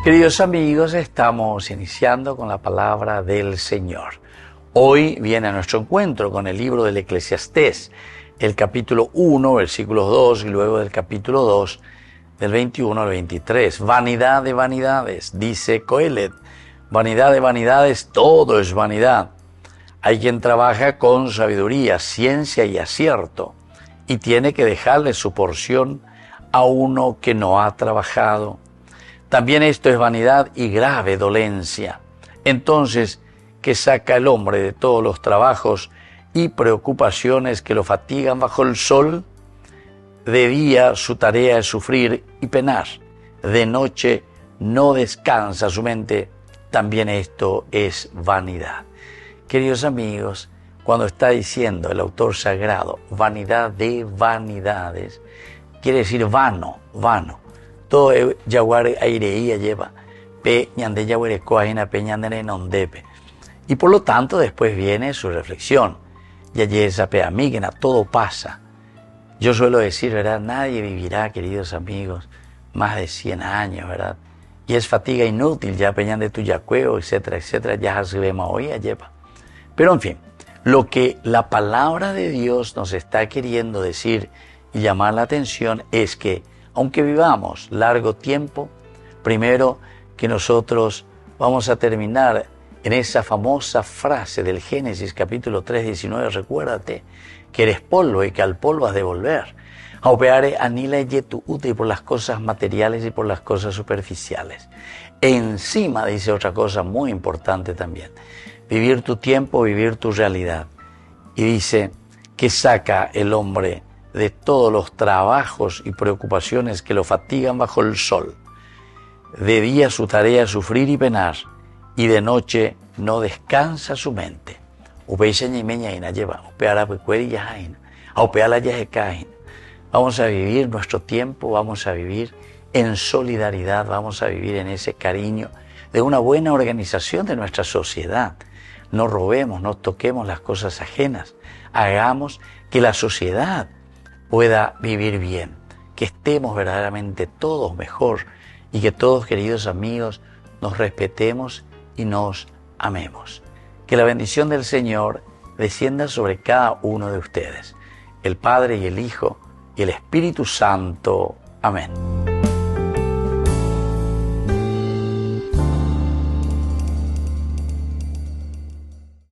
Queridos amigos, estamos iniciando con la palabra del Señor. Hoy viene a nuestro encuentro con el libro del Eclesiastés, el capítulo 1, versículos 2, y luego del capítulo 2, del 21 al 23. Vanidad de vanidades, dice Coelet. Vanidad de vanidades, todo es vanidad. Hay quien trabaja con sabiduría, ciencia y acierto, y tiene que dejarle su porción a uno que no ha trabajado. También esto es vanidad y grave dolencia. Entonces, ¿qué saca el hombre de todos los trabajos y preocupaciones que lo fatigan bajo el sol? De día su tarea es sufrir y penar. De noche no descansa su mente. También esto es vanidad. Queridos amigos, cuando está diciendo el autor sagrado, vanidad de vanidades, quiere decir vano, vano. Todo yaguar aireía lleva, pe ñande yaguare coajina, pe ñande nondepe. Y por lo tanto después viene su reflexión. Ya esa pe amígena, todo pasa. Yo suelo decir, ¿verdad? Nadie vivirá, queridos amigos, más de 100 años, ¿verdad? Y es fatiga inútil, ya peñan de tu yacueo, etcétera, etcétera, ya se ve maoía, lleva. Pero en fin, lo que la palabra de Dios nos está queriendo decir y llamar la atención es que, aunque vivamos largo tiempo, primero que nosotros vamos a terminar en esa famosa frase del Génesis capítulo 3, 19, recuérdate que eres polvo y que al polvo has de volver. Aupeare anila y tu ute por las cosas materiales y por las cosas superficiales. Encima dice otra cosa muy importante también, vivir tu tiempo, vivir tu realidad. Y dice que saca el hombre de todos los trabajos y preocupaciones que lo fatigan bajo el sol. De día su tarea es sufrir y penar, y de noche no descansa su mente. Vamos a vivir nuestro tiempo, vamos a vivir en solidaridad, vamos a vivir en ese cariño de una buena organización de nuestra sociedad. No robemos, no toquemos las cosas ajenas, hagamos que la sociedad pueda vivir bien, que estemos verdaderamente todos mejor y que todos, queridos amigos, nos respetemos y nos amemos. Que la bendición del Señor descienda sobre cada uno de ustedes, el Padre y el Hijo y el Espíritu Santo. Amén.